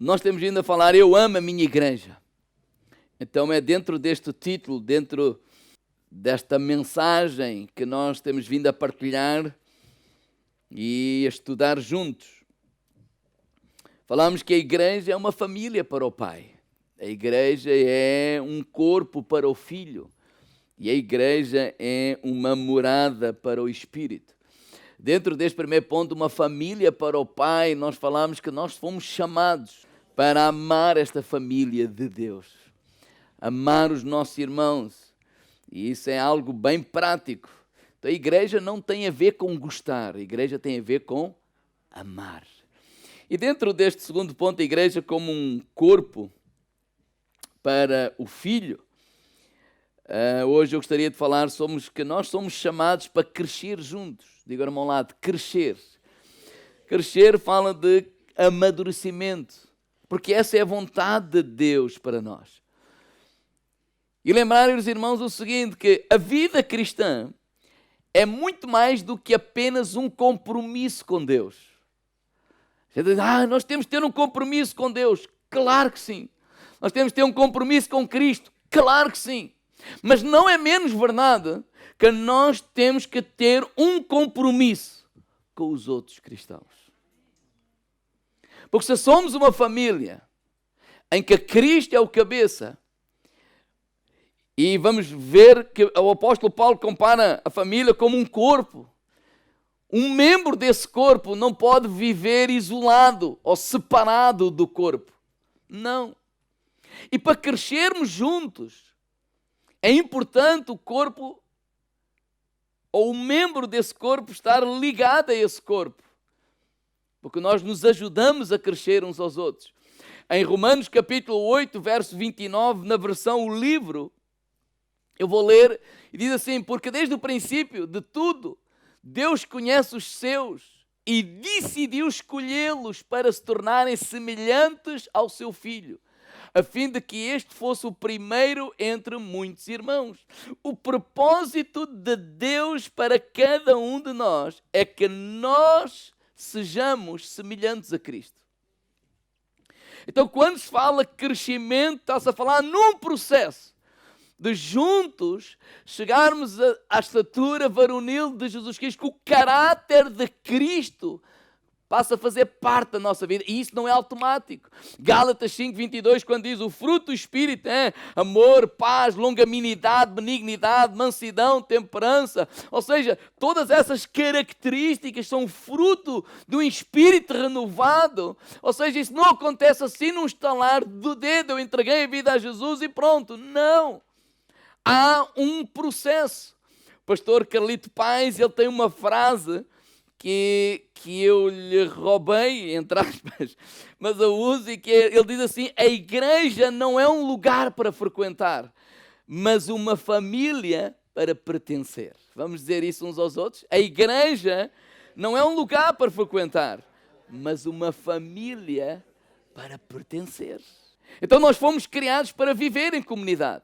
nós temos vindo a falar, eu amo a minha igreja. Então é dentro deste título, dentro desta mensagem que nós temos vindo a partilhar e a estudar juntos. Falamos que a igreja é uma família para o Pai. A igreja é um corpo para o Filho. E a igreja é uma morada para o Espírito. Dentro deste primeiro ponto, uma família para o Pai, nós falamos que nós fomos chamados para amar esta família de Deus. Amar os nossos irmãos. E isso é algo bem prático. Então a igreja não tem a ver com gostar, a igreja tem a ver com amar. E dentro deste segundo ponto, a igreja como um corpo para o Filho, hoje eu gostaria de falar que nós somos chamados para crescer juntos. Digo, irmão, lá de crescer. Crescer fala de amadurecimento, porque essa é a vontade de Deus para nós. E lembrarem os irmãos o seguinte, que a vida cristã é muito mais do que apenas um compromisso com Deus. Nós temos que ter um compromisso com Deus. Claro que sim. Nós temos que ter um compromisso com Cristo. Claro que sim. Mas não é menos verdade que nós temos que ter um compromisso com os outros cristãos. Porque se somos uma família em que Cristo é o cabeça, e vamos ver que o apóstolo Paulo compara a família como um corpo. Um membro desse corpo não pode viver isolado ou separado do corpo. Não. E para crescermos juntos, é importante o corpo, ou o membro desse corpo, estar ligado a esse corpo. Porque nós nos ajudamos a crescer uns aos outros. Em Romanos capítulo 8, verso 29, na versão O Livro, eu vou ler e diz assim, porque desde o princípio de tudo, Deus conhece os seus e decidiu escolhê-los para se tornarem semelhantes ao seu Filho, a fim de que este fosse o primeiro entre muitos irmãos. O propósito de Deus para cada um de nós é que nós sejamos semelhantes a Cristo. Então, quando se fala crescimento, está-se a falar num processo de juntos chegarmos à estatura varonil de Jesus Cristo, que o caráter de Cristo passa a fazer parte da nossa vida. E isso não é automático. Gálatas 5:22, quando diz o fruto do Espírito é amor, paz, longanimidade, benignidade, mansidão, temperança. Ou seja, todas essas características são fruto de um Espírito renovado. Ou seja, isso não acontece assim num estalar do dedo. Eu entreguei a vida a Jesus e pronto. Não. Há um processo. O pastor Carlito Paes, ele tem uma frase que eu lhe roubei, entre aspas, mas eu uso, e que ele diz assim, a igreja não é um lugar para frequentar, mas uma família para pertencer. Vamos dizer isso uns aos outros? A igreja não é um lugar para frequentar, mas uma família para pertencer. Então nós fomos criados para viver em comunidade.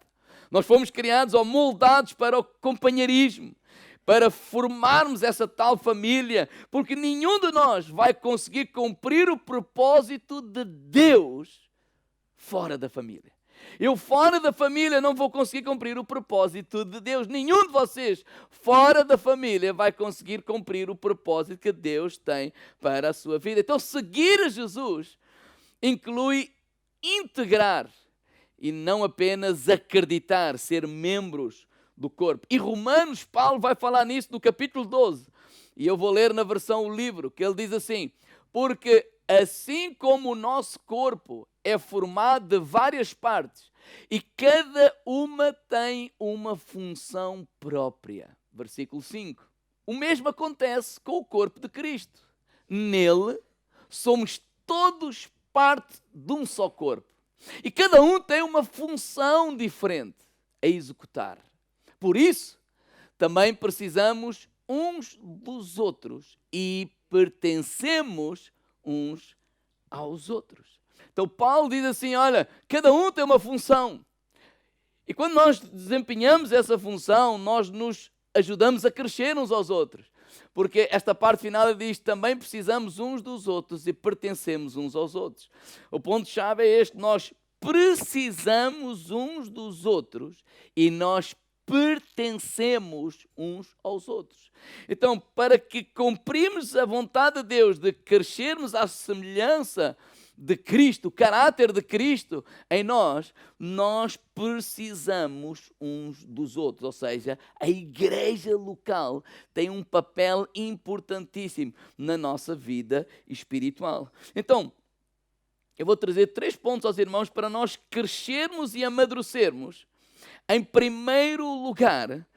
Nós fomos criados ou moldados para o companheirismo, para formarmos essa tal família, porque nenhum de nós vai conseguir cumprir o propósito de Deus fora da família. Eu fora da família não vou conseguir cumprir o propósito de Deus. Nenhum de vocês fora da família vai conseguir cumprir o propósito que Deus tem para a sua vida. Então seguir a Jesus inclui integrar e não apenas acreditar, ser membros do corpo. E Romanos, Paulo vai falar nisso no capítulo 12. E eu vou ler na versão O Livro, que ele diz assim, porque assim como o nosso corpo é formado de várias partes, e cada uma tem uma função própria. Versículo 5. O mesmo acontece com o corpo de Cristo. Nele, somos todos parte de um só corpo. E cada um tem uma função diferente a executar. Por isso, também precisamos uns dos outros e pertencemos uns aos outros. Então Paulo diz assim, olha, cada um tem uma função. E quando nós desempenhamos essa função, nós nos ajudamos a crescer uns aos outros. Porque esta parte final diz, também precisamos uns dos outros e pertencemos uns aos outros. O ponto-chave é este, nós precisamos uns dos outros e nós pertencemos uns aos outros. Então, para que cumprimos a vontade de Deus de crescermos à semelhança de Cristo, o caráter de Cristo em nós, nós precisamos uns dos outros. Ou seja, a igreja local tem um papel importantíssimo na nossa vida espiritual. Então, eu vou trazer 3 pontos aos irmãos para nós crescermos e amadurecermos. Em primeiro lugar,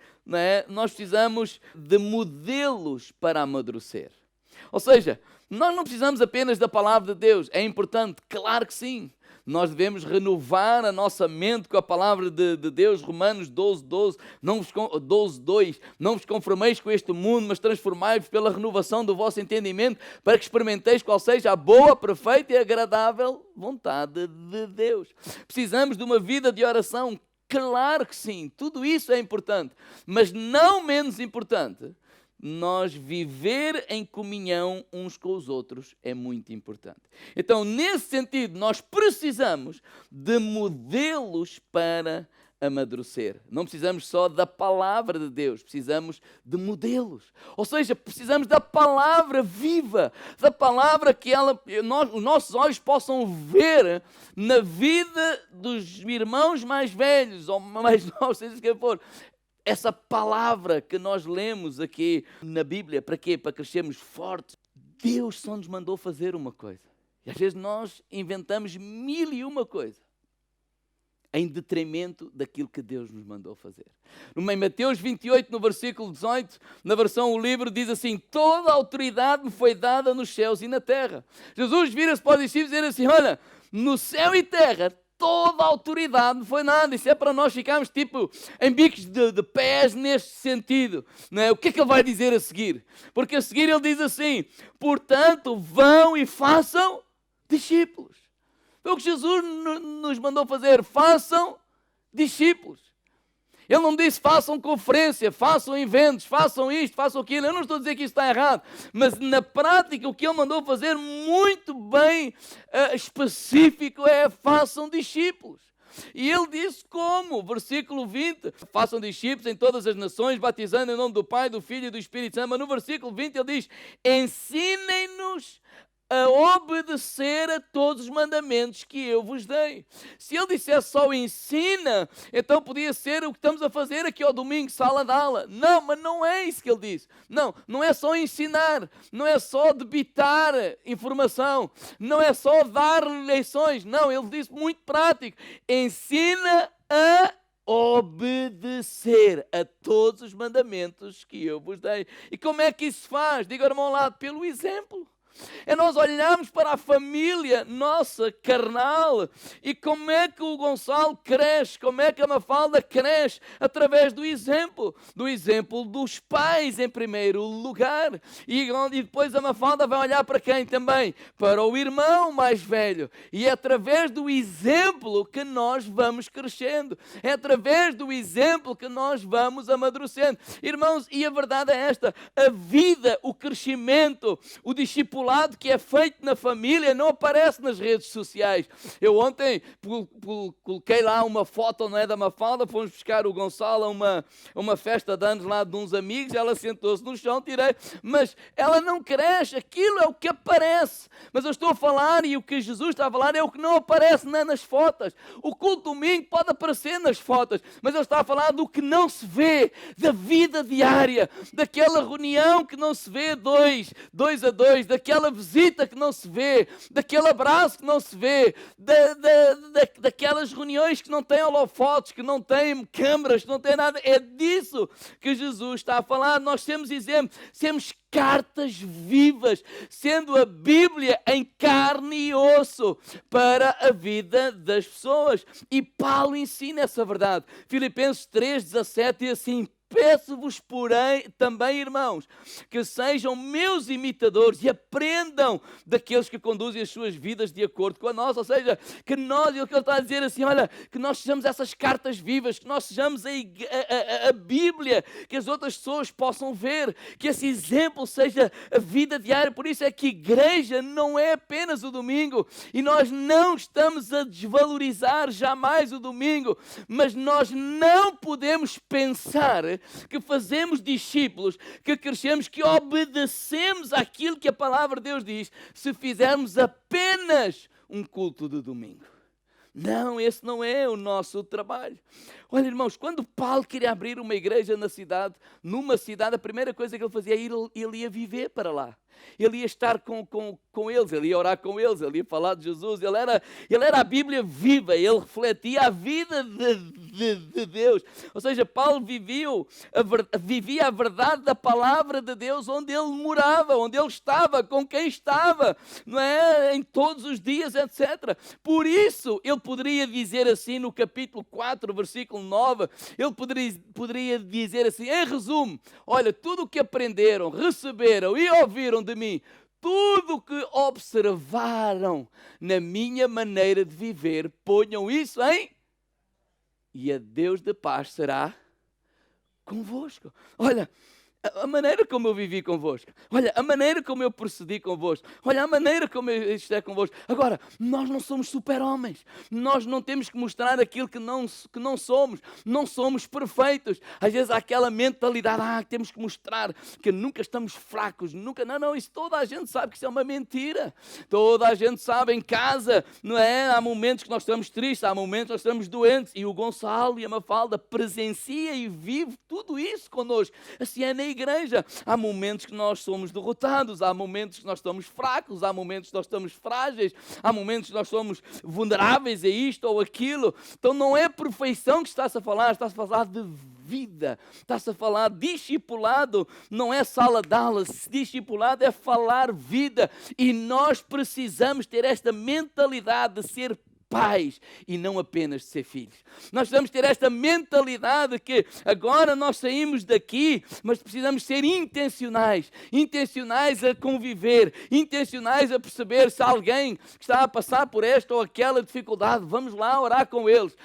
nós precisamos de modelos para amadurecer. Ou seja, nós não precisamos apenas da palavra de Deus. É importante? Claro que sim. Nós devemos renovar a nossa mente com a palavra de Deus. Romanos 12:2. Não vos conformeis com este mundo, mas transformai-vos pela renovação do vosso entendimento, para que experimenteis qual seja a boa, perfeita e agradável vontade de Deus. Precisamos de uma vida de oração. Claro que sim. Tudo isso é importante. Mas não menos importante, nós viver em comunhão uns com os outros é muito importante. Então, nesse sentido, nós precisamos de modelos para amadurecer. Não precisamos só da palavra de Deus, precisamos de modelos. Ou seja, precisamos da palavra viva, da palavra que os nossos olhos possam ver na vida dos irmãos mais velhos ou mais novos, seja o que for. Essa palavra que nós lemos aqui na Bíblia, para quê? Para crescermos fortes. Deus só nos mandou fazer uma coisa. E às vezes nós inventamos 1001 coisa em detrimento daquilo que Deus nos mandou fazer. Em Mateus 28, no versículo 18, na versão O Livro, diz assim, toda a autoridade me foi dada nos céus e na terra. Jesus vira-se para os discípulos e diz assim, olha, no céu e terra, toda a autoridade foi nada. Isso é para nós ficarmos tipo em bicos de pés neste sentido. Não é? O que é que ele vai dizer a seguir? Porque a seguir ele diz assim, portanto, vão e façam discípulos. Foi o que Jesus nos mandou fazer. Façam discípulos. Ele não disse façam conferência, façam eventos, façam isto, façam aquilo. Eu não estou a dizer que isso está errado. Mas na prática o que ele mandou fazer muito bem específico é façam discípulos. E ele disse como? Versículo 20. Façam discípulos em todas as nações, batizando em nome do Pai, do Filho e do Espírito Santo. Mas no versículo 20 ele diz, ensinem-nos a obedecer a todos os mandamentos que eu vos dei. Se ele dissesse só ensina, então podia ser o que estamos a fazer aqui ao domingo, sala de aula. Não, mas não é isso que ele disse. Não é só ensinar, não é só debitar informação, não é só dar lições. Não, ele disse muito prático. Ensina a obedecer a todos os mandamentos que eu vos dei. E como é que isso se faz? Diga ao irmão ao lado, pelo exemplo. É nós olharmos para a família nossa, carnal, e como é que o Gonçalo cresce, como é que a Mafalda cresce, através do exemplo dos pais em primeiro lugar, e depois a Mafalda vai olhar para quem também? Para o irmão mais velho, e é através do exemplo que nós vamos crescendo, é através do exemplo que nós vamos amadurecendo. Irmãos, e a verdade é esta, a vida, o crescimento, o discipulado que é feito na família não aparece nas redes sociais. Eu ontem coloquei lá uma foto, não é, da Mafalda, fomos buscar o Gonçalo a uma festa de anos lá de uns amigos, ela sentou-se no chão, tirei, mas ela não cresce, aquilo é o que aparece. Mas eu estou a falar, e o que Jesus está a falar é o que não aparece nas fotos. O culto domingo pode aparecer nas fotos, mas ele está a falar do que não se vê, da vida diária, daquela reunião que não se vê dois a dois, daquela visita que não se vê, daquele abraço que não se vê, daquelas reuniões que não têm holofotes, que não têm câmaras, que não têm nada. É disso que Jesus está a falar. Nós temos exemplo, temos cartas vivas, sendo a Bíblia em carne e osso para a vida das pessoas. E Paulo ensina essa verdade. Filipenses 3:17 diz assim, peço-vos, porém, também, irmãos, que sejam meus imitadores e aprendam daqueles que conduzem as suas vidas de acordo com a nossa. Ou seja, que nós, o que ele está a dizer assim, olha, que nós sejamos essas cartas vivas, que nós sejamos a Bíblia, que as outras pessoas possam ver, que esse exemplo seja a vida diária. Por isso é que igreja não é apenas o domingo, e nós não estamos a desvalorizar jamais o domingo, mas nós não podemos pensar que fazemos discípulos, que crescemos, que obedecemos àquilo que a palavra de Deus diz, se fizermos apenas um culto de domingo. Não, esse não é o nosso trabalho. Olha, irmãos, quando Paulo queria abrir uma igreja na cidade, numa cidade, a primeira coisa que ele fazia, ele ia viver para lá. Ele ia estar com eles, ele ia orar com eles, ele ia falar de Jesus. Ele era a Bíblia viva, ele refletia a vida de Deus. Ou seja, Paulo vivia a verdade da palavra de Deus onde ele morava, onde ele estava, com quem estava, não é? Em todos os dias, etc. Por isso, ele poderia dizer assim no capítulo 4, versículo 9, ele poderia dizer assim, em resumo, olha, tudo o que aprenderam, receberam e ouviram de mim, tudo o que observaram na minha maneira de viver, ponham isso em... E a Deus de paz será convosco. Olha, a maneira como eu vivi convosco. Olha, a maneira como eu procedi convosco. Olha, a maneira como eu estou convosco. Agora, nós não somos super-homens. Nós não temos que mostrar aquilo que não somos. Não somos perfeitos. Às vezes há aquela mentalidade, que temos que mostrar que nunca estamos fracos. Nunca. Não, isso toda a gente sabe que isso é uma mentira. Toda a gente sabe em casa, não é? Há momentos que nós estamos tristes, há momentos que nós estamos doentes. E o Gonçalo e a Mafalda presencia e vive tudo isso connosco. Assim é na igreja. Há momentos que nós somos derrotados, há momentos que nós estamos fracos, há momentos que nós estamos frágeis, há momentos que nós somos vulneráveis a isto ou aquilo. Então não é perfeição que está-se a falar de vida, está-se a falar discipulado, não é sala de aulas, discipulado é falar vida, e nós precisamos ter esta mentalidade de ser pais e não apenas de ser filhos. Nós precisamos ter esta mentalidade que agora nós saímos daqui, mas precisamos ser intencionais a conviver, intencionais a perceber se alguém que está a passar por esta ou aquela dificuldade, vamos lá orar com eles.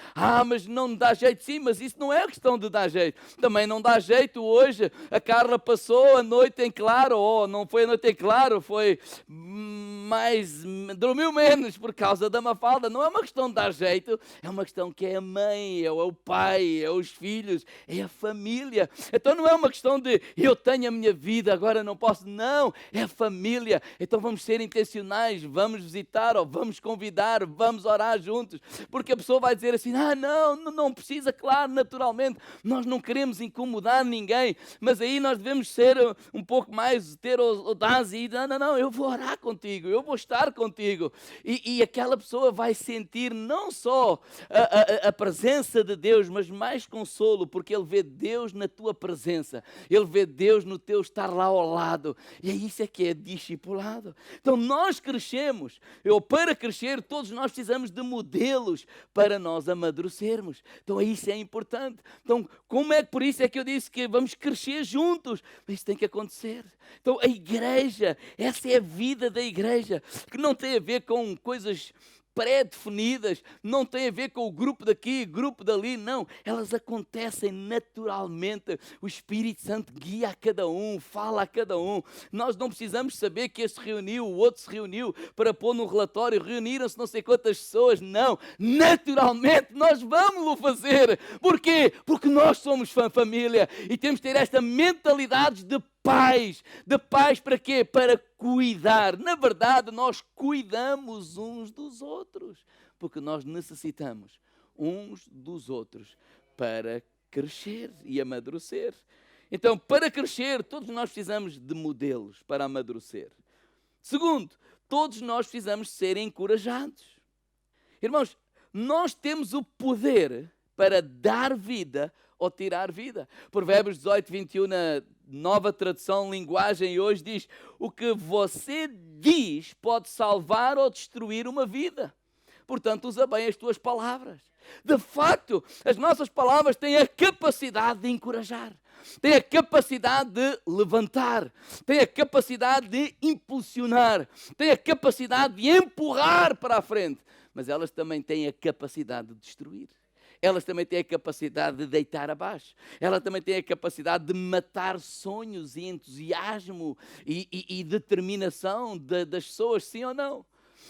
Mas não dá jeito. Sim, mas isso não é questão de dar jeito. Também não dá jeito hoje. A Carla passou a noite em claro, ou não foi a noite em claro, foi mais, dormiu menos por causa da Mafalda. Não é uma questão de dar jeito, é uma questão que é a mãe, é o pai, é os filhos, é a família. Então não é uma questão de eu tenho a minha vida, agora não posso. Não, é a família. Então vamos ser intencionais, vamos visitar ou vamos convidar, vamos orar juntos. Porque a pessoa vai dizer assim, não precisa, claro, naturalmente. Nós não queremos incomodar ninguém, mas aí nós devemos ser um pouco mais, ter audácia e não, eu vou orar contigo, eu vou estar contigo. E aquela pessoa vai sentir não só a presença de Deus, mas mais consolo, porque ele vê Deus na tua presença, ele vê Deus no teu estar lá ao lado, e é isso que é discipulado. Então nós crescemos, para crescer todos nós precisamos de modelos para nós amadurecermos. Então isso é importante. Então por isso é que eu disse que vamos crescer juntos, mas isso tem que acontecer. Então a igreja, essa é a vida da igreja, que não tem a ver com coisas pré-definidas, não tem a ver com o grupo daqui, grupo dali, não. Elas acontecem naturalmente. O Espírito Santo guia a cada um, fala a cada um. Nós não precisamos saber que este se reuniu, o outro se reuniu para pôr no relatório, reuniram-se não sei quantas pessoas. Não, naturalmente nós vamos-lo fazer. Porquê? Porque nós somos família e temos que ter esta mentalidade de pais. De pais para quê? Para cuidar. Na verdade, nós cuidamos uns dos outros, porque nós necessitamos uns dos outros para crescer e amadurecer. Então, para crescer, todos nós precisamos de modelos para amadurecer. Segundo, todos nós precisamos ser encorajados. Irmãos, nós temos o poder para dar vida ou tirar vida. Provérbios 18, 21, na Nova Tradução Linguagem, hoje diz: o que você diz pode salvar ou destruir uma vida. Portanto, usa bem as tuas palavras. De facto, as nossas palavras têm a capacidade de encorajar. têm a capacidade de levantar, têm a capacidade de impulsionar, têm a capacidade de empurrar para a frente, mas elas também têm a capacidade de destruir. Elas também têm a capacidade de deitar abaixo. Elas também têm a capacidade de matar sonhos e entusiasmo e determinação das pessoas, sim ou não?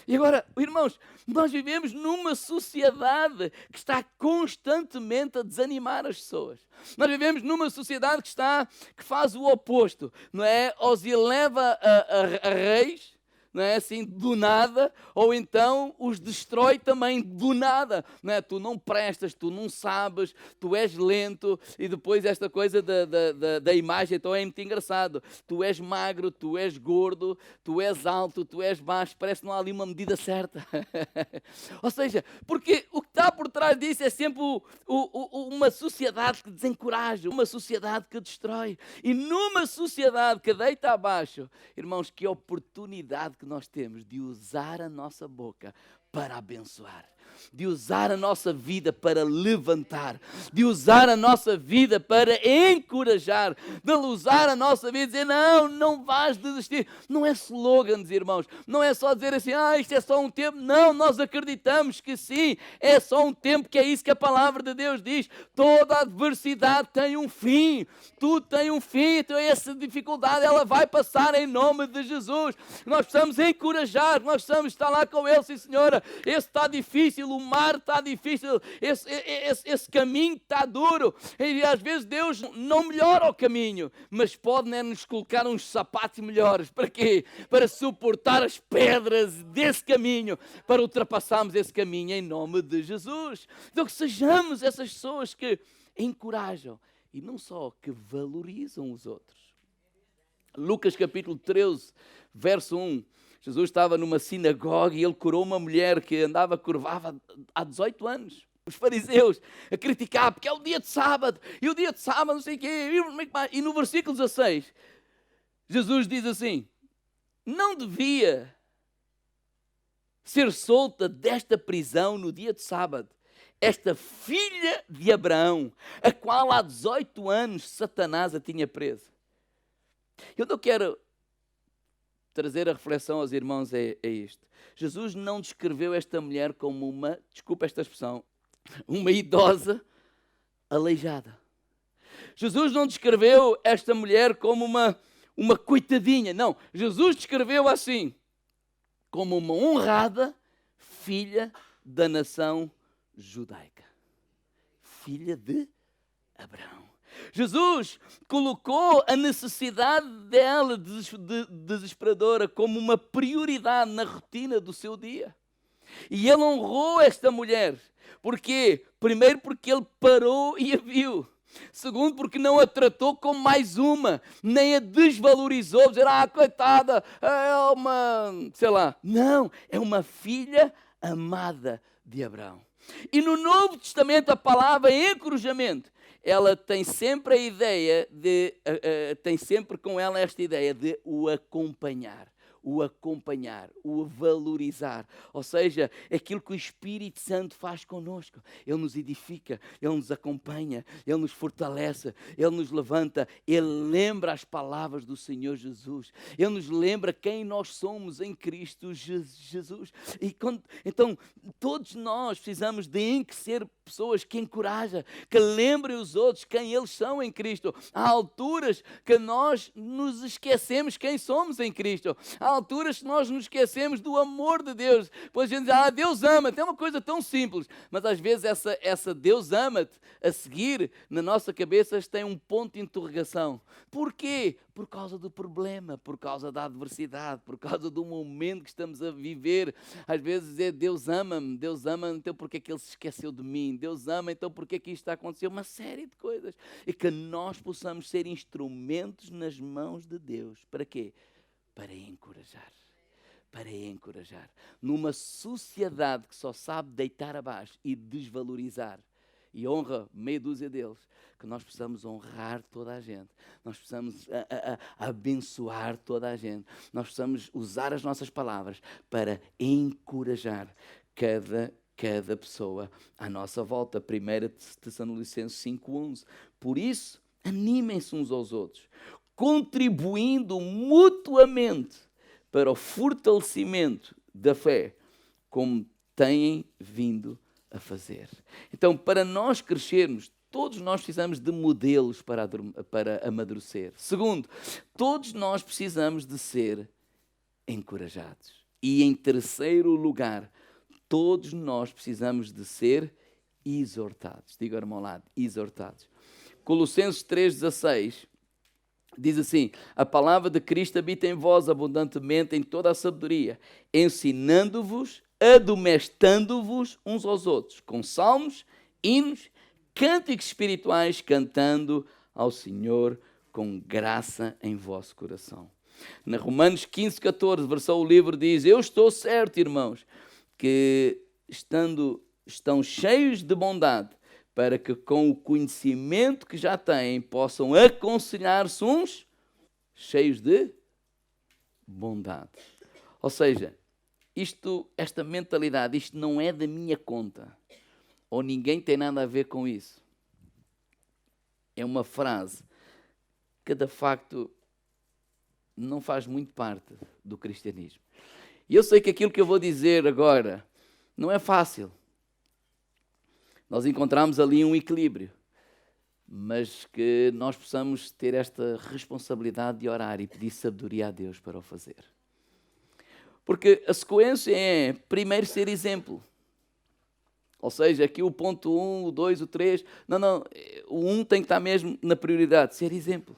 E agora, irmãos, nós vivemos numa sociedade que está constantemente a desanimar as pessoas. Nós vivemos numa sociedade que faz o oposto, não é? Os eleva a reis, não é assim, do nada, ou então os destrói também do nada, não é? Tu não prestas, tu não sabes, tu és lento, e depois esta coisa da imagem, então é muito engraçado, tu és magro, tu és gordo, tu és alto, tu és baixo, parece que não há ali uma medida certa. Ou seja, porque o que está por trás disso é sempre uma sociedade que desencoraja, uma sociedade que destrói, e numa sociedade que deita abaixo, irmãos, que oportunidade que nós temos de usar a nossa boca para abençoar, de usar a nossa vida para levantar, de usar a nossa vida para encorajar, de usar a nossa vida e dizer, não vais desistir. Não é slogans, irmãos, não é só dizer assim, isto é só um tempo. Não, nós acreditamos que sim, é só um tempo, que é isso que a palavra de Deus diz. Toda adversidade tem um fim, tudo tem um fim, então essa dificuldade ela vai passar em nome de Jesus. Nós precisamos encorajar, nós precisamos estar lá com Ele, sim senhora, esse está difícil, o mar está difícil, esse caminho está duro, e às vezes Deus não melhora o caminho, mas pode, né, nos colocar uns sapatos melhores. Para quê? Para suportar as pedras desse caminho, para ultrapassarmos esse caminho em nome de Jesus. Então que sejamos essas pessoas que encorajam e não só que valorizam os outros. Lucas capítulo 13, verso 1. Jesus estava numa sinagoga e ele curou uma mulher que andava curvada há 18 anos. Os fariseus a criticar, porque é o dia de sábado, e o dia de sábado não sei o quê. E no versículo 16, Jesus diz assim, não devia ser solta desta prisão no dia de sábado esta filha de Abraão, a qual há 18 anos Satanás a tinha preso. Eu não quero trazer a reflexão aos irmãos é isto. Jesus não descreveu esta mulher como uma, desculpa esta expressão, uma idosa aleijada. Jesus não descreveu esta mulher como uma coitadinha. Não, Jesus descreveu assim, como uma honrada filha da nação judaica. Filha de Abraão. Jesus colocou a necessidade dela, desesperadora, como uma prioridade na rotina do seu dia. E ele honrou esta mulher. Porquê? Primeiro porque ele parou e a viu. Segundo, porque não a tratou como mais uma, nem a desvalorizou, dizer, coitada, é uma, sei lá. Não, é uma filha amada de Abraão. E no Novo Testamento a palavra encorajamento, ela tem sempre a ideia tem sempre com ela esta ideia de o acompanhar, o valorizar. Ou seja, aquilo que o Espírito Santo faz connosco. Ele nos edifica, Ele nos acompanha, Ele nos fortalece, Ele nos levanta, Ele lembra as palavras do Senhor Jesus. Ele nos lembra quem nós somos em Cristo Jesus. Então, todos nós precisamos de ser pessoas que encorajam, que lembrem os outros quem eles são em Cristo. Há alturas que nós nos esquecemos quem somos em Cristo. Há alturas que nós nos esquecemos do amor de Deus. Pois a gente diz, Deus ama-te. É uma coisa tão simples. Mas às vezes essa Deus ama-te a seguir na nossa cabeça tem um ponto de interrogação. Porquê? Por causa do problema, por causa da adversidade, por causa do momento que estamos a viver. Às vezes dizer, Deus ama-me, então porquê que Ele se esqueceu de mim? Deus ama, então porquê que isto está a acontecer? Uma série de coisas. E que nós possamos ser instrumentos nas mãos de Deus. Para quê? Para encorajar. Para encorajar. Numa sociedade que só sabe deitar abaixo e desvalorizar, e honra meia dúzia deles, que nós precisamos honrar toda a gente, nós precisamos abençoar toda a gente, nós precisamos usar as nossas palavras para encorajar cada pessoa à nossa volta. 1 Tessalonicenses 5:11. Por isso, Animem-se uns aos outros, contribuindo mutuamente para o fortalecimento da fé, como têm vindo a fazer. Então, para nós crescermos, todos nós precisamos de modelos para amadurecer. Segundo, todos nós precisamos de ser encorajados. E em terceiro lugar, todos nós precisamos de ser exortados. Diga ao irmão ao lado, exortados. Colossenses 3,16 diz assim: a palavra de Cristo habita em vós abundantemente em toda a sabedoria, ensinando-vos, admoestando-vos uns aos outros, com salmos, hinos, cânticos espirituais, cantando ao Senhor com graça em vosso coração. Na Romanos 15,14, versão o livro diz: eu estou certo, irmãos, que estão cheios de bondade, para que com o conhecimento que já têm, possam aconselhar-se uns cheios de bondade. Ou seja, esta mentalidade, isto não é da minha conta, ou ninguém tem nada a ver com isso. É uma frase que, de facto, não faz muito parte do cristianismo. E eu sei que aquilo que eu vou dizer agora não é fácil. Nós encontramos ali um equilíbrio, mas que nós possamos ter esta responsabilidade de orar e pedir sabedoria a Deus para o fazer. Porque a sequência é, primeiro, ser exemplo. Ou seja, aqui o ponto 1, o 2, o 3, o 1 tem que estar mesmo na prioridade, ser exemplo.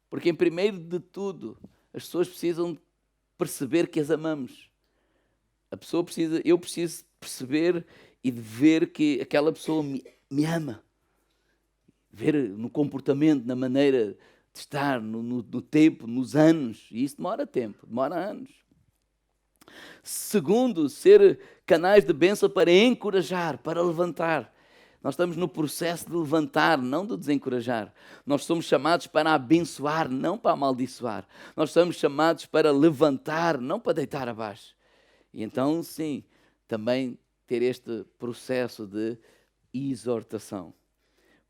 Porque em primeiro de tudo, as pessoas precisam perceber que as amamos. Eu preciso perceber e de ver que aquela pessoa me ama. Ver no comportamento, na maneira de estar, no tempo, nos anos. E isso demora tempo, demora anos. Segundo, ser canais de bênção para encorajar, para levantar. Nós estamos no processo de levantar, não de desencorajar. Nós somos chamados para abençoar, não para amaldiçoar. Nós somos chamados para levantar, não para deitar abaixo. E então, sim, também ter este processo de exortação.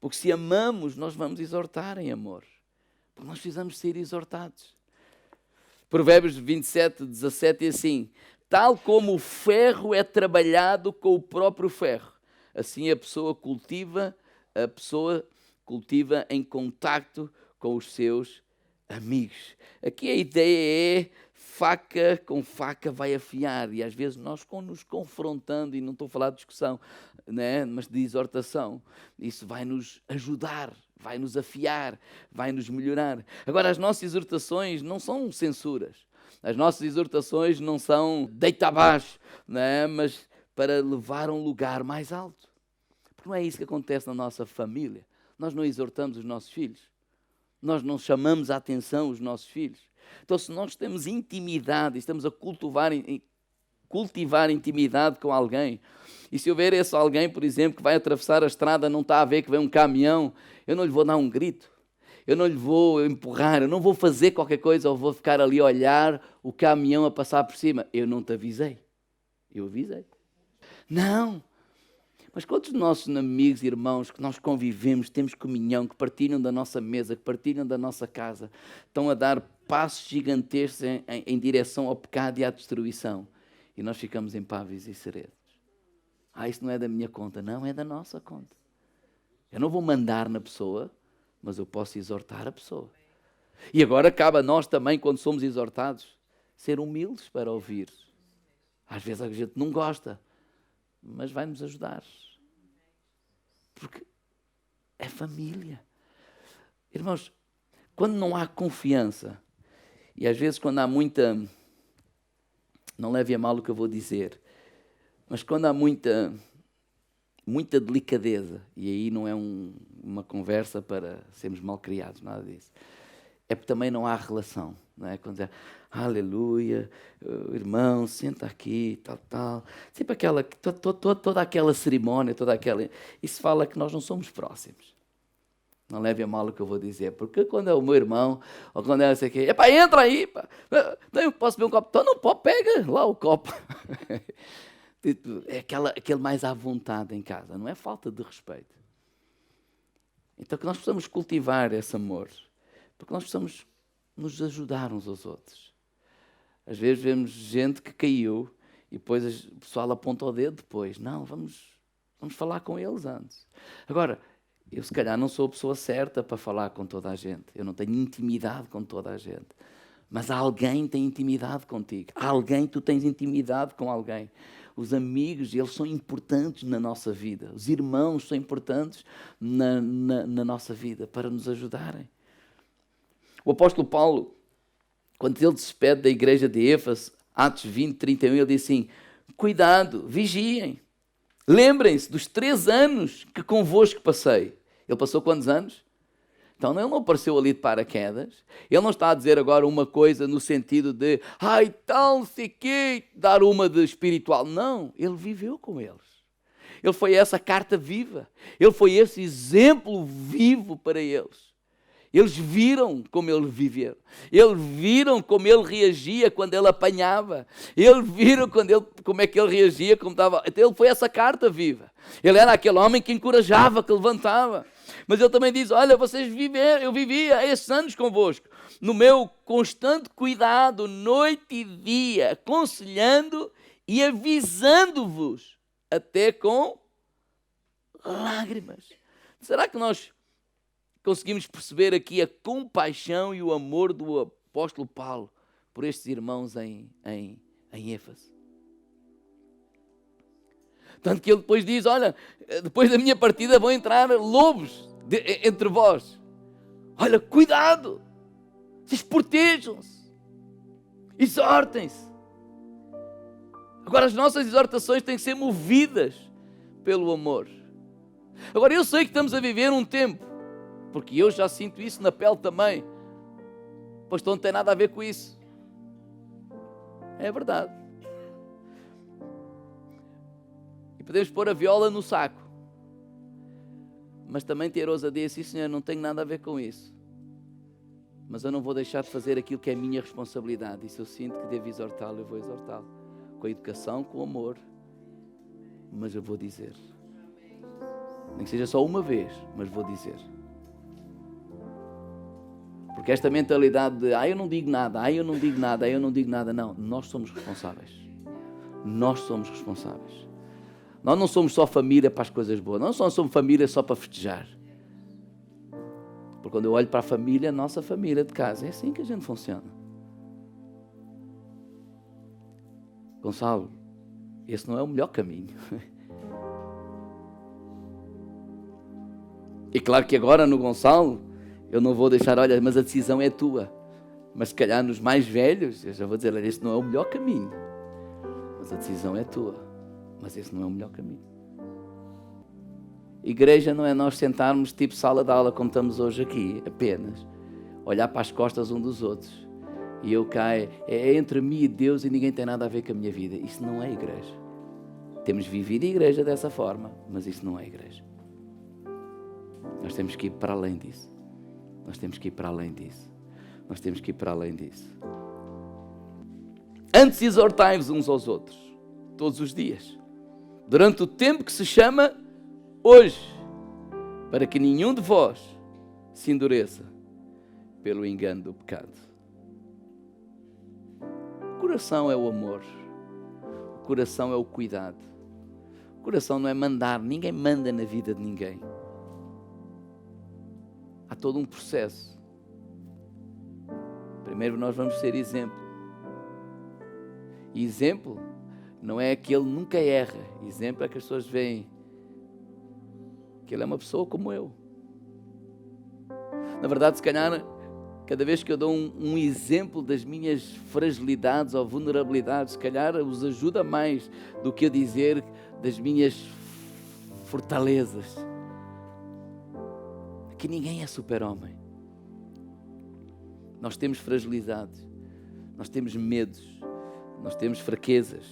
Porque se amamos, nós vamos exortar em amor. Porque nós precisamos ser exortados. Provérbios 27:17 é assim: tal como o ferro é trabalhado com o próprio ferro, assim a pessoa cultiva em contacto com os seus amigos. Aqui a ideia é faca com faca vai afiar, e às vezes nós nos confrontando, e não estou a falar de discussão, né, mas de exortação, isso vai nos ajudar, vai nos afiar, vai nos melhorar. Agora, as nossas exortações não são censuras, as nossas exortações não são deita abaixo, né, mas para levar a um lugar mais alto. Porque não é isso que acontece na nossa família. Nós não exortamos os nossos filhos, nós não chamamos a atenção os nossos filhos. Então, se nós temos intimidade, estamos a cultivar intimidade com alguém, e se eu ver esse alguém, por exemplo, que vai atravessar a estrada, não está a ver que vem um caminhão, eu não lhe vou dar um grito, eu não lhe vou empurrar, eu não vou fazer qualquer coisa, ou vou ficar ali a olhar o caminhão a passar por cima. Eu não te avisei. Eu avisei. Não. Mas quantos nossos amigos e irmãos que nós convivemos, temos comunhão, que partilham da nossa mesa, que partilham da nossa casa, estão a dar passos gigantescos em direção ao pecado e à destruição, e nós ficamos impávidos e serenos? Isso não é da minha conta. Não, é da nossa conta. Eu não vou mandar na pessoa, mas eu posso exortar a pessoa. E agora cabe a nós também, quando somos exortados, ser humildes para ouvir. Às vezes a gente não gosta, mas vai-nos ajudar. Porque é família. Irmãos, quando não há confiança, e às vezes quando há muita... Não leve a mal o que eu vou dizer, mas quando há muita delicadeza, e aí não é uma conversa para sermos mal criados, nada disso, é porque também não há relação, não é? Quando é, aleluia, irmão, senta aqui, tal, sempre toda aquela cerimónia, isso fala que nós não somos próximos. Não leve a mal o que eu vou dizer, porque quando é o meu irmão, ou quando é esse aqui, entra aí, eu posso beber um copo? Então não pode, pega lá o copo. É aquele mais à vontade em casa, não é falta de respeito. Então que nós possamos cultivar esse amor, porque nós possamos nos ajudar uns aos outros. Às vezes vemos gente que caiu e depois o pessoal aponta o dedo depois. Não, vamos falar com eles antes. Agora, eu se calhar não sou a pessoa certa para falar com toda a gente. Eu não tenho intimidade com toda a gente. Mas alguém tem intimidade contigo. Tu tens intimidade com alguém. Os amigos, eles são importantes na nossa vida. Os irmãos são importantes na nossa vida para nos ajudarem. O apóstolo Paulo, quando ele se despede da igreja de Éfeso, Atos 20, 31, ele diz assim: cuidado, vigiem. Lembrem-se dos 3 anos que convosco passei. Ele passou quantos anos? Então ele não apareceu ali de paraquedas. Ele não está a dizer agora uma coisa no sentido de tal, sei quê, dar uma de espiritual. Não, ele viveu com eles. Ele foi essa carta viva. Ele foi esse exemplo vivo para eles. Eles viram como ele vivia. Eles viram como ele reagia quando ele apanhava. Eles viram como é que ele reagia. Então ele foi essa carta viva. Ele era aquele homem que encorajava, que levantava. Mas ele também diz: olha, vocês viveram, eu vivia esses anos convosco, no meu constante cuidado, noite e dia, aconselhando e avisando-vos, até com lágrimas. Será que nós conseguimos perceber aqui a compaixão e o amor do apóstolo Paulo por estes irmãos em Éfeso? Tanto que ele depois diz: olha, depois da minha partida vão entrar lobos entre vós. Olha, cuidado, vocês protejam-se, exortem-se. Agora, as nossas exortações têm que ser movidas pelo amor. Agora, eu sei que estamos a viver um tempo, porque eu já sinto isso na pele também. Pastor, não tem nada a ver com isso. É verdade. E podemos pôr a viola no saco, mas também ter ousadia: sim, Senhor, não tenho nada a ver com isso, mas eu não vou deixar de fazer aquilo que é a minha responsabilidade. E se eu sinto que devo exortá-lo, eu vou exortá-lo, com a educação, com o amor, mas eu vou dizer. Nem que seja só uma vez, mas vou dizer. Porque esta mentalidade de eu não digo nada, eu não digo nada, eu não digo nada, não, nós somos responsáveis. Nós somos responsáveis. Nós não somos só família para as coisas boas, nós não somos família só para festejar. Porque quando eu olho para a família, a nossa família de casa, é assim que a gente funciona. Gonçalo, esse não é o melhor caminho. E claro que agora no Gonçalo, eu não vou deixar, olha, mas a decisão é tua. Mas se calhar nos mais velhos, eu já vou dizer: olha, este não é o melhor caminho. Mas a decisão é tua. Mas esse não é o melhor caminho. Igreja não é nós sentarmos tipo sala de aula, como estamos hoje aqui, apenas. Olhar para as costas um dos outros. E eu caio, é entre mim e Deus e ninguém tem nada a ver com a minha vida. Isso não é igreja. Temos vivido a igreja dessa forma, mas isso não é igreja. Nós temos que ir para além disso. Nós temos que ir para além disso. Nós temos que ir para além disso. Antes exortai-vos uns aos outros, todos os dias, durante o tempo que se chama hoje, para que nenhum de vós se endureça pelo engano do pecado. O coração é o amor. O coração é o cuidado. O coração não é mandar. Ninguém manda na vida de ninguém. Há todo um processo. Primeiro nós vamos ser exemplo. E exemplo não é que ele nunca erra. Exemplo é que as pessoas veem que ele é uma pessoa como eu. Na verdade, se calhar, cada vez que eu dou um exemplo das minhas fragilidades ou vulnerabilidades, se calhar os ajuda mais do que eu dizer das minhas fortalezas. Que ninguém é super-homem. Nós temos fragilidades, nós temos medos, nós temos fraquezas,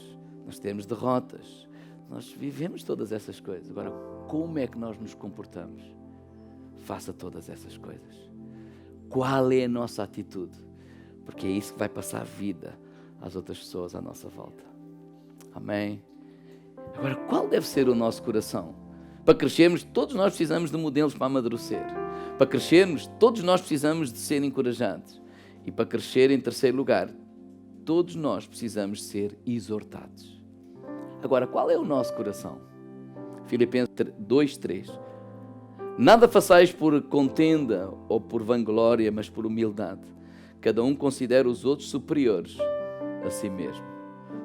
nós temos derrotas, nós vivemos todas essas coisas. Agora, como é que nós nos comportamos face a todas essas coisas? Qual é a nossa atitude? Porque é isso que vai passar vida às outras pessoas à nossa volta. Amém? Agora, qual deve ser o nosso coração? Para crescermos, todos nós precisamos de modelos para amadurecer. Para crescermos, todos nós precisamos de ser encorajados. E para crescer, em terceiro lugar, todos nós precisamos ser exortados. Agora, qual é o nosso coração? Filipenses 2:3. Nada façais por contenda ou por vanglória, mas por humildade. Cada um considera os outros superiores a si mesmo.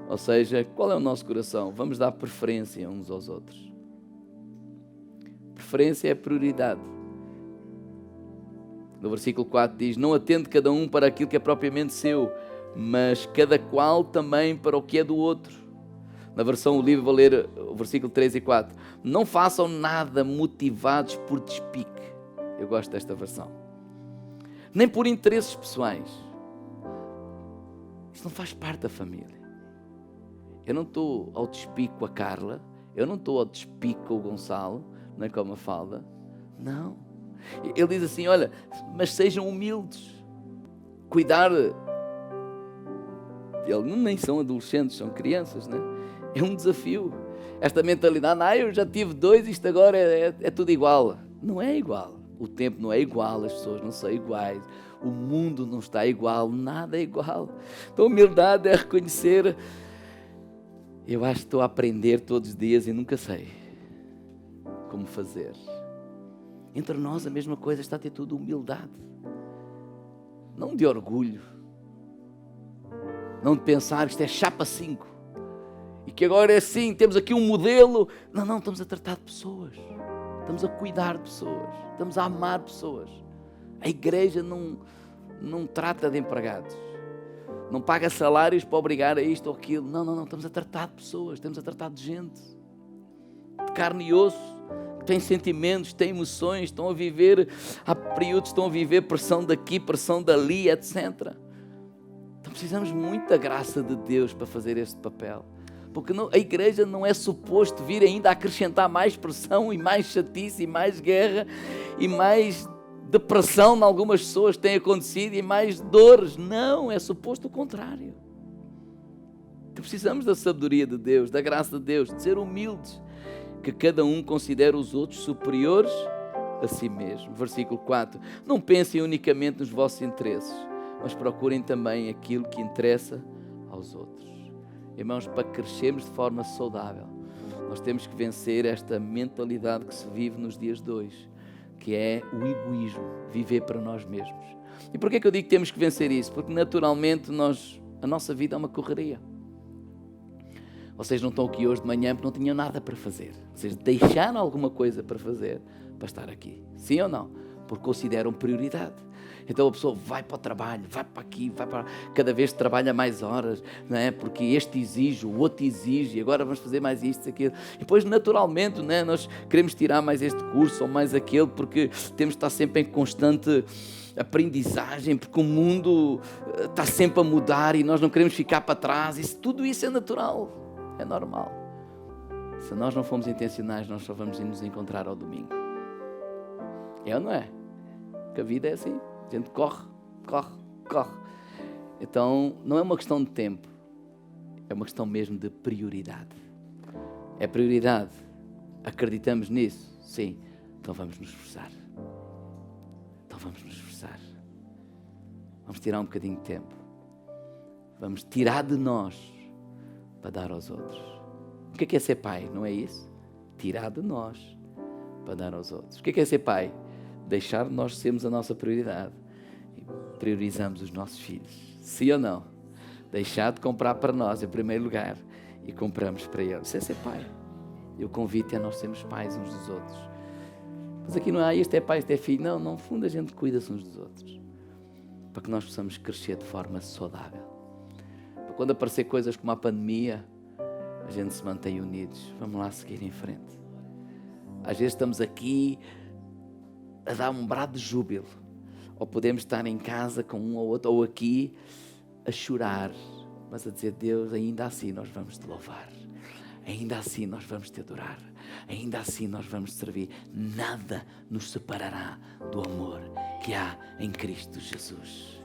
Ou seja, qual é o nosso coração? Vamos dar preferência uns aos outros. Preferência é prioridade. No versículo 4 diz: não atende cada um para aquilo que é propriamente seu, mas cada qual também para o que é do outro. Na versão livre vou ler o versículo 3 e 4. Não façam nada motivados por despique. Eu gosto desta versão. Nem por interesses pessoais. Isso não faz parte da família. Eu não estou ao despique com a Carla. Eu não estou ao despique com o Gonçalo, nem com a Mafalda. Não. Ele diz assim, olha, mas sejam humildes. Cuidar. Eles nem são adolescentes, são crianças, né? É um desafio. Esta mentalidade, eu já tive 2, isto agora é tudo igual. Não é igual. O tempo não é igual, as pessoas não são iguais. O mundo não está igual, nada é igual. Então a humildade é reconhecer, eu acho que estou a aprender todos os dias e nunca sei como fazer. Entre nós a mesma coisa, esta atitude de humildade. Não de orgulho. Não de pensar que isto é chapa 5. E que agora é assim, temos aqui um modelo. Não, estamos a tratar de pessoas. Estamos a cuidar de pessoas. Estamos a amar pessoas. A igreja não trata de empregados. Não paga salários para obrigar a isto ou aquilo. Não. Estamos a tratar de pessoas. Estamos a tratar de gente. De carne e osso. Que tem sentimentos, tem emoções, estão a viver. Há períodos que estão a viver pressão daqui, pressão dali, etc. Então precisamos muito da graça de Deus para fazer este papel. Porque a igreja não é suposto vir ainda a acrescentar mais pressão e mais chatice e mais guerra e mais depressão em algumas pessoas que têm acontecido e mais dores. Não, é suposto o contrário. Então precisamos da sabedoria de Deus, da graça de Deus, de ser humildes, que cada um considere os outros superiores a si mesmo. Versículo 4. Não pensem unicamente nos vossos interesses, mas procurem também aquilo que interessa aos outros. Irmãos, para crescermos de forma saudável, nós temos que vencer esta mentalidade que se vive nos dias de hoje, que é o egoísmo, viver para nós mesmos. E porquê que eu digo que temos que vencer isso? Porque naturalmente a nossa vida é uma correria. Vocês não estão aqui hoje de manhã porque não tinham nada para fazer. Vocês deixaram alguma coisa para fazer para estar aqui. Sim ou não? Porque consideram prioridade. Então a pessoa vai para o trabalho, vai para aqui, vai para... Cada vez trabalha mais horas, não é? Porque este exige, o outro exige, e agora vamos fazer mais isto, aquilo. E depois, naturalmente, não é? Nós queremos tirar mais este curso ou mais aquele, porque temos de estar sempre em constante aprendizagem, porque o mundo está sempre a mudar e nós não queremos ficar para trás. Tudo isso é natural, é normal. Se nós não formos intencionais, nós só vamos nos encontrar ao domingo. É ou não é? Porque a vida é assim. A gente corre. Então, não é uma questão de tempo. É uma questão mesmo de prioridade. É prioridade. Acreditamos nisso? Sim. Então vamos nos esforçar. Vamos tirar um bocadinho de tempo. Vamos tirar de nós para dar aos outros. O que é ser pai? Não é isso? Tirar de nós para dar aos outros. O que é ser pai? Deixar de nós sermos a nossa prioridade e priorizamos os nossos filhos. Sim ou não? Deixar de comprar para nós em primeiro lugar e compramos para eles. Isso é ser pai. E o convite é nós sermos pais uns dos outros. Mas aqui não há este é pai, este é filho. Não, no fundo a gente cuida-se uns dos outros. Para que nós possamos crescer de forma saudável. Para quando aparecer coisas como a pandemia, a gente se mantém unidos. Vamos lá seguir em frente. Às vezes estamos aqui a dar um brado de júbilo, ou podemos estar em casa com um ou outro, ou aqui a chorar, mas a dizer, Deus, ainda assim nós vamos te louvar, ainda assim nós vamos te adorar, ainda assim nós vamos te servir. Nada nos separará do amor que há em Cristo Jesus.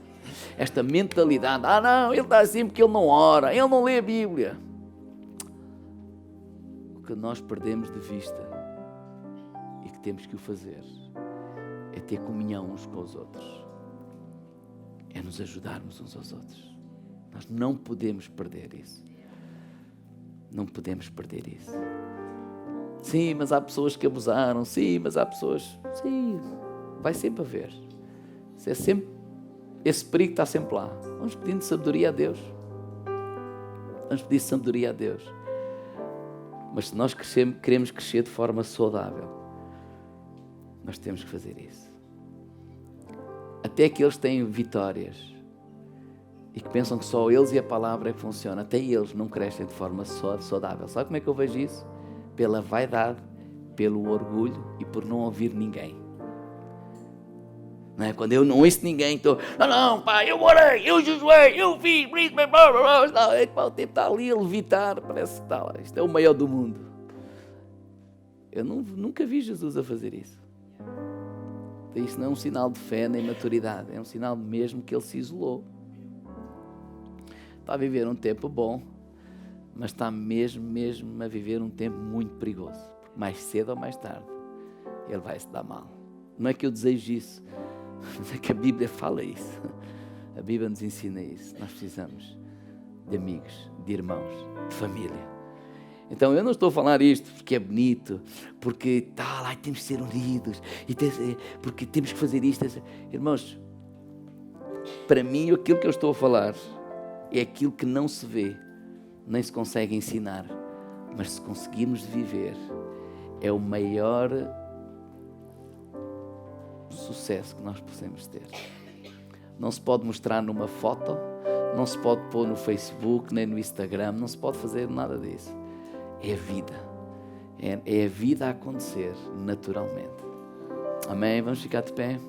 Esta mentalidade, não, ele está assim porque ele não ora, ele não lê a Bíblia. O que nós perdemos de vista temos que o fazer é ter comunhão uns com os outros, é nos ajudarmos uns aos outros. Nós não podemos perder isso. Não podemos perder isso. Sim, mas há pessoas que abusaram. Sim, mas há pessoas... Sim, vai sempre haver. Esse perigo está sempre lá. Vamos pedindo sabedoria a Deus. Vamos pedir sabedoria a Deus. Mas se nós queremos crescer de forma saudável, nós temos que fazer isso. Até aqueles que têm vitórias e que pensam que só eles e a palavra é que funciona, até eles não crescem de forma saudável. Sabe como é que eu vejo isso? Pela vaidade, pelo orgulho e por não ouvir ninguém. Não é? Quando eu não ouço ninguém, estou, não, pai, eu orei, eu jejuei, eu fiz, blá, blá, blá, blá. O tempo está ali a levitar, parece que está lá. Isto é o maior do mundo. Eu nunca vi Jesus a fazer isso. Isso não é um sinal de fé nem maturidade, é um sinal mesmo que ele se isolou. Está a viver um tempo bom, mas está mesmo a viver um tempo muito perigoso. Porque mais cedo ou mais tarde, ele vai se dar mal. Não é que eu desejo isso, mas é que a Bíblia fala isso. A Bíblia nos ensina isso. Nós precisamos de amigos, de irmãos, de família. Então eu não estou a falar isto porque é bonito, porque lá temos que ser unidos, porque temos que fazer isto. Irmãos, para mim aquilo que eu estou a falar é aquilo que não se vê, nem se consegue ensinar, mas se conseguirmos viver, é o maior sucesso que nós possamos ter. Não se pode mostrar numa foto, não se pode pôr no Facebook, nem no Instagram, não se pode fazer nada disso. É a vida. É a vida a acontecer naturalmente. Amém? Vamos ficar de pé?